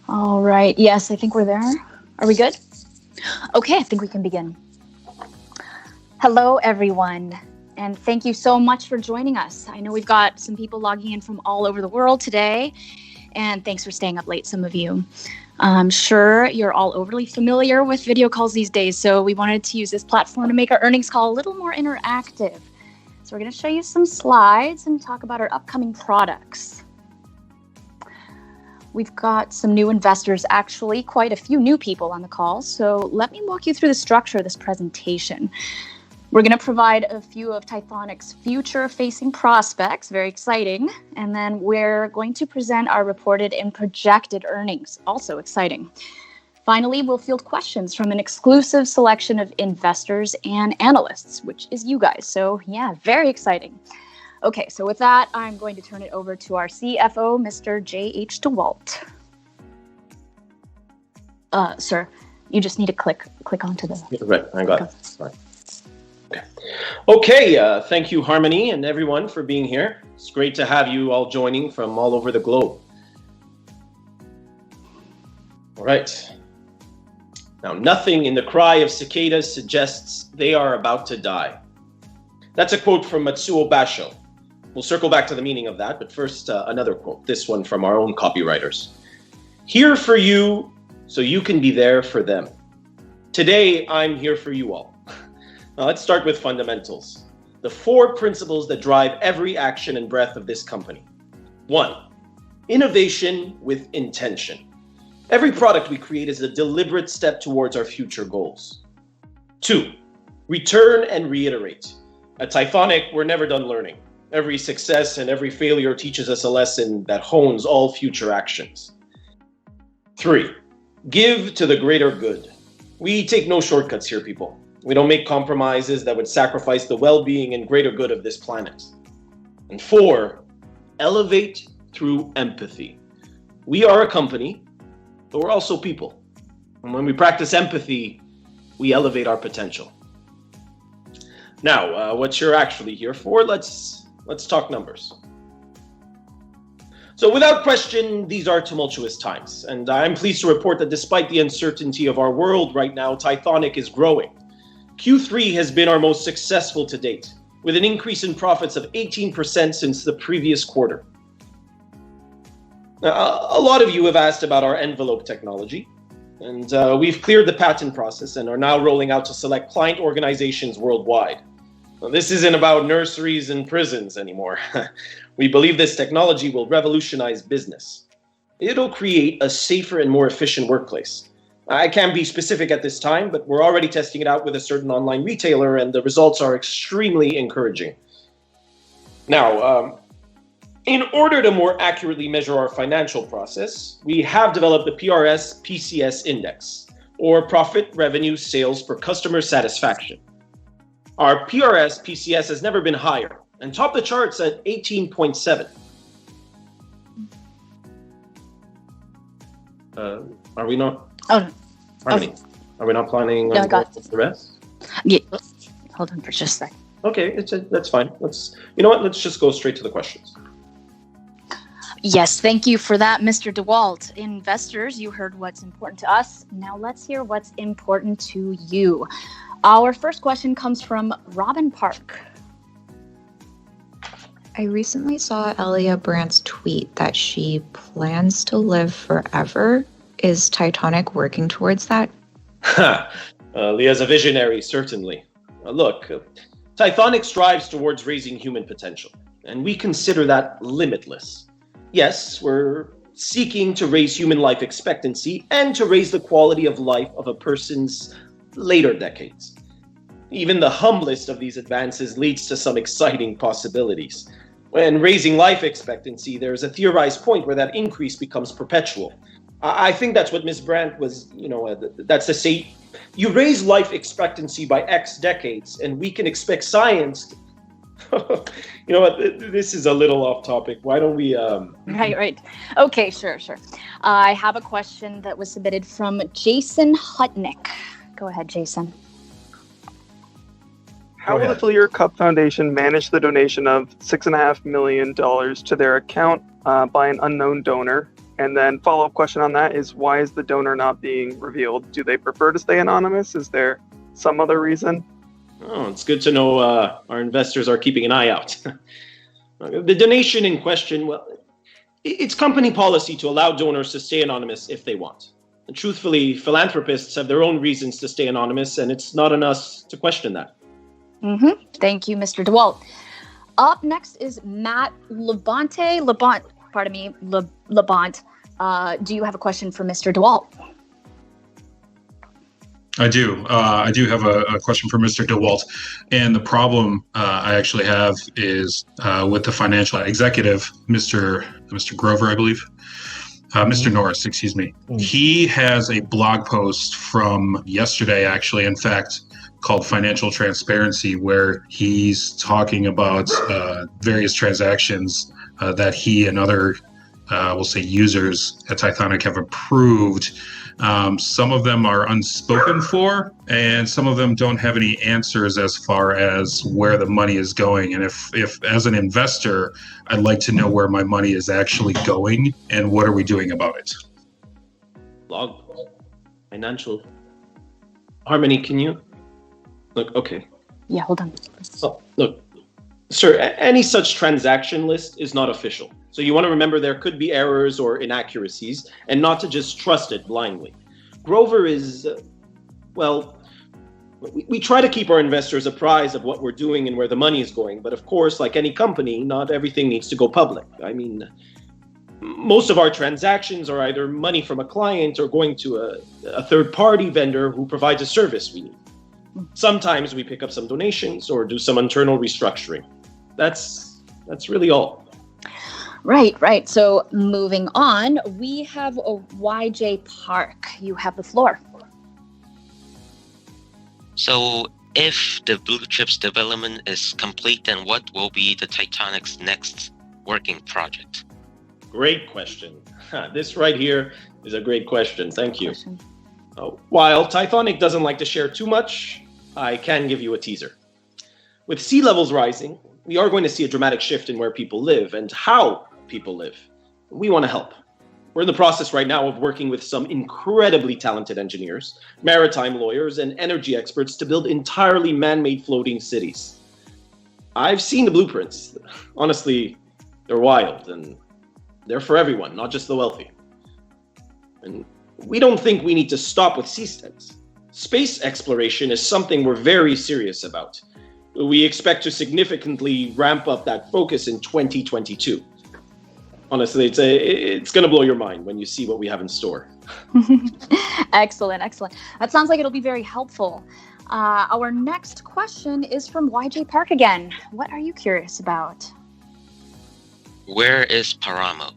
All right. Yes, I think we're there. Are we good? Okay, I think we can begin. Hello, everyone, and thank you so much for joining us. I know we've got some people logging in from all over the world today, and thanks for staying up late, some of you. I'm sure you're all overly familiar with video calls these days, so we wanted to use this platform to make our earnings call a little more interactive. So we're going to show you some slides and talk about our upcoming products. We've got some new investors, actually quite a few new people on the call, so let me walk you through the structure of this presentation. We're going to provide a few of Taithonic's future-facing prospects, very exciting, and then we're going to present our reported and projected earnings, also exciting. Finally, we'll field questions from an exclusive selection of investors and analysts, which is you guys, so yeah, very exciting. Okay, so with that, I'm going to turn it over to our CFO, Mr. J.H. DeWalt. Sir, you just need to click onto the... Right, I got it. Right. Okay, thank you, Harmony, and everyone for being here. It's great to have you all joining from all over the globe. All right. Now, nothing in the cry of cicadas suggests they are about to die. That's a quote from Matsuo Basho. We'll circle back to the meaning of that, but first, another quote, this one from our own copywriters. Here for you, so you can be there for them. Today, I'm here for you all. Now, let's start with fundamentals. The 4 principles that drive every action and breath of this company. 1, innovation with intention. Every product we create is a deliberate step towards our future goals. 2, return and reiterate. At Taitonic, we're never done learning. Every success and every failure teaches us a lesson that hones all future actions. 3, give to the greater good. We take no shortcuts here, people. We don't make compromises that would sacrifice the well-being and greater good of this planet. And 4, elevate through empathy. We are a company, but we're also people. And when we practice empathy, we elevate our potential. Now, what you're actually here for, let's talk numbers. So without question, these are tumultuous times, and I'm pleased to report that despite the uncertainty of our world right now, Taitonic is growing. Q3 has been our most successful to date, with an increase in profits of 18% since the previous quarter. Now, a lot of you have asked about our envelope technology, and we've cleared the patent process and are now rolling out to select client organizations worldwide. Well, this isn't about nurseries and prisons anymore. We believe this technology will revolutionize business. It'll create a safer and more efficient workplace. I can't be specific at this time, but we're already testing it out with a certain online retailer, and the results are extremely encouraging. Now, in order to more accurately measure our financial process, we have developed the PRS-PCS index, or Profit Revenue Sales per Customer Satisfaction. Our PRS-PCS has never been higher and topped the charts at 18.7. Are we not? Oh, Harmony, are we not planning on the rest? Yeah. Hold on for just a sec. Okay, that's fine. You know what? Let's just go straight to the questions. Yes, thank you for that, Mr. DeWalt. Investors, you heard what's important to us. Now let's hear what's important to you. Our first question comes from Robin Park. I recently saw Elia Brandt's tweet that she plans to live forever. Is Taitonic working towards that? Leah's a visionary, certainly. Look, Taitonic strives towards raising human potential, and we consider that limitless. Yes, we're seeking to raise human life expectancy and to raise the quality of life of a person's later decades. Even the humblest of these advances leads to some exciting possibilities. When raising life expectancy, there's a theorized point where that increase becomes perpetual. I think that's what Ms. Brandt was, that's to say, you raise life expectancy by X decades, and we can expect science. You know what, this is a little off topic. Why don't we... Right. Okay, sure. I have a question that was submitted from Jason Hutnick. Go ahead, Jason. How will the Fleer Cup Foundation manage the donation of $6.5 million to their account by an unknown donor? And then follow-up question on that is, why is the donor not being revealed? Do they prefer to stay anonymous? Is there some other reason? Oh, it's good to know our investors are keeping an eye out. The donation in question, well, it's company policy to allow donors to stay anonymous if they want. And truthfully, philanthropists have their own reasons to stay anonymous, and it's not on us to question that. Thank you, Mr. DeWalt. Up next is Matt Labonte. Labont. Do you have a question for Mr. DeWalt? I do. I do have a question for Mr. DeWalt. And the problem I actually have is with the financial executive, Mr. Grover, I believe. Mr. Norris, excuse me. He has a blog post from yesterday, actually, in fact, called Financial Transparency, where he's talking about various transactions that he and other, we'll say, users at Taithonic have approved. Some of them are unspoken for, and some of them don't have any answers as far as where the money is going. And if as an investor, I'd like to know where my money is actually going and what are we doing about it. Log financial Harmony, can you look? Okay. Yeah, hold on. Oh, look, sir, any such transaction list is not official. So you want to remember there could be errors or inaccuracies and not to just trust it blindly. Grover is, we try to keep our investors apprised of what we're doing and where the money is going. But of course, like any company, not everything needs to go public. I mean, most of our transactions are either money from a client or going to a third-party vendor who provides a service we need. Sometimes we pick up some donations or do some internal restructuring. That's really all. Right. So moving on, we have a YJ Park. You have the floor. So if the Blue Chips development is complete, then what will be the Taitonic's next working project? Great question. This right here is a great question. Thank you. While Taithonic doesn't like to share too much, I can give you a teaser. With sea levels rising, we are going to see a dramatic shift in where people live and how people live. We want to help. We're in the process right now of working with some incredibly talented engineers, maritime lawyers, and energy experts to build entirely man-made floating cities. I've seen the blueprints. Honestly, they're wild, and they're for everyone, not just the wealthy. And we don't think we need to stop with seasteads. Space exploration is something we're very serious about. We expect to significantly ramp up that focus in 2022. Honestly, it's going to blow your mind when you see what we have in store. Excellent. That sounds like it'll be very helpful. Our next question is from YJ Park again. What are you curious about? Where is Paramo?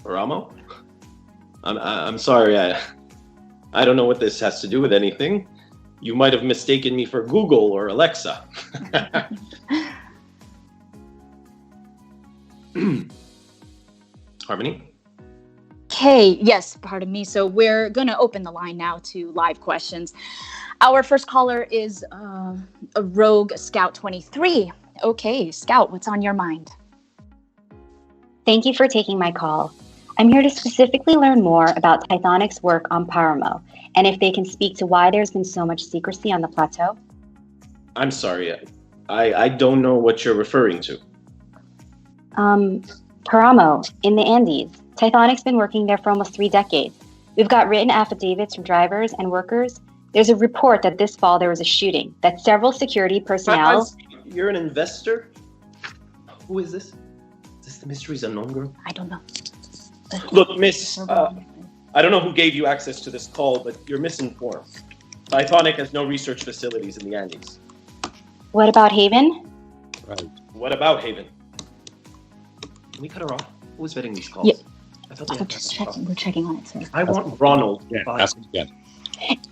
Paramo? I'm sorry. I don't know what this has to do with anything. You might have mistaken me for Google or Alexa. Harmony? Okay, yes, pardon me. So we're going to open the line now to live questions. Our first caller is a Rogue Scout 23. Okay, Scout, what's on your mind? Thank you for taking my call. I'm here to specifically learn more about Taithonic's work on Paramo, and if they can speak to why there's been so much secrecy on the plateau. I'm sorry, I don't know what you're referring to. Paramo, in the Andes. Taithonic's been working there for almost 3 decades. We've got written affidavits from drivers and workers. There's a report that this fall there was a shooting, that several security personnel... You're an investor? Who is this? Is this the Mysteries Unknown girl? I don't know. Look, miss, I don't know who gave you access to this call, but you're misinformed. Taithonic has no research facilities in the Andes. What about Haven? Right. What about Haven? Can we cut her off? Who was vetting these calls? Yeah. I thought just checking. We're checking on it, sir. I want Ronald. Yeah, ask him again.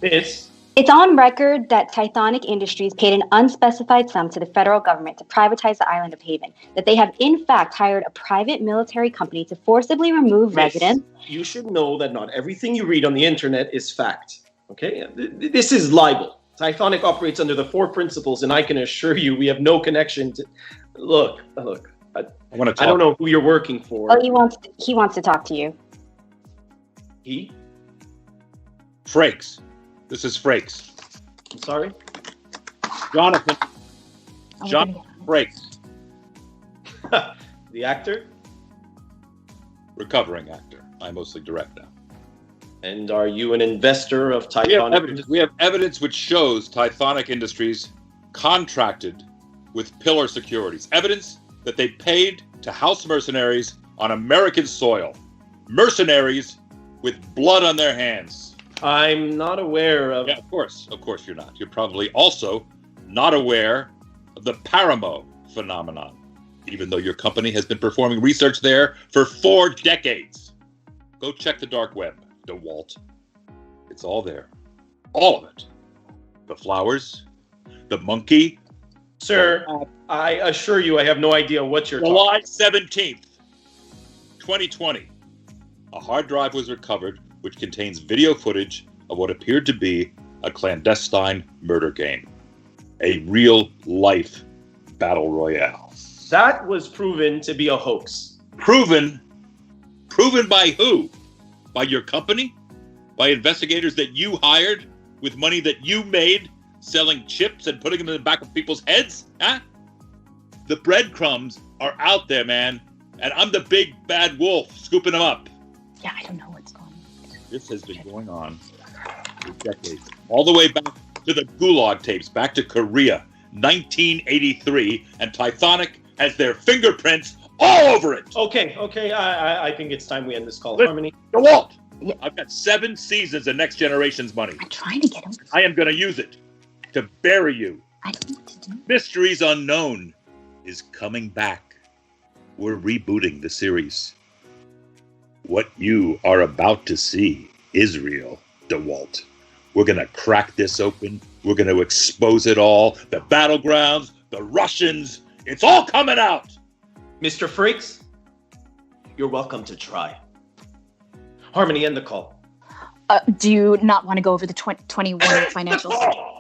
It's on record that Taithonic Industries paid an unspecified sum to the federal government to privatize the island of Haven, that they have in fact hired a private military company to forcibly remove residents. You should know that not everything you read on the internet is fact, okay? This is libel. Taithonic operates under the 4 principles, and I can assure you we have no connection to... Look. I want to talk. I don't know who you're working for. Oh, he wants to talk to you. He? Frakes. This is Frakes. I'm sorry? Jonathan Frakes. The actor? Recovering actor. I mostly direct now. And are you an investor of Taitonic? We have evidence which shows Taitonic Industries contracted with Pillar Securities. Evidence that they paid to house mercenaries on American soil. Mercenaries with blood on their hands. I'm not aware of... Yeah, of course you're not. You're probably also not aware of the Paramo phenomenon, even though your company has been performing research there for 4 decades. Go check the dark web, DeWalt. It's all there. All of it. The flowers, the monkey. Sir, I assure you I have no idea what you're July talking 17th, 2020. A hard drive was recovered which contains video footage of what appeared to be a clandestine murder game. A real-life battle royale. That was proven to be a hoax. Proven by who? By your company? By investigators that you hired with money that you made selling chips and putting them in the back of people's heads? Huh? The breadcrumbs are out there, man. And I'm the big bad wolf scooping them up. Yeah, I don't know what's going on. This has been going on for decades. All the way back to the Gulag tapes, back to Korea, 1983, and Taitonic has their fingerprints all over it. Okay. I think it's time we end this call. Listen, Harmony. DeWalt, Yeah. I've got 7 seasons of Next Generation's money. I'm trying to get over. I am going to use it to bury you. I don't know what to do. Mysteries Unknown is coming back. We're rebooting the series. What you are about to see is real, DeWalt. We're going to crack this open. We're going to expose it all. The battlegrounds, the Russians, it's all coming out. Mr. Frakes, you're welcome to try. Harmony, end the call. Do you not want to go over the 21 financials?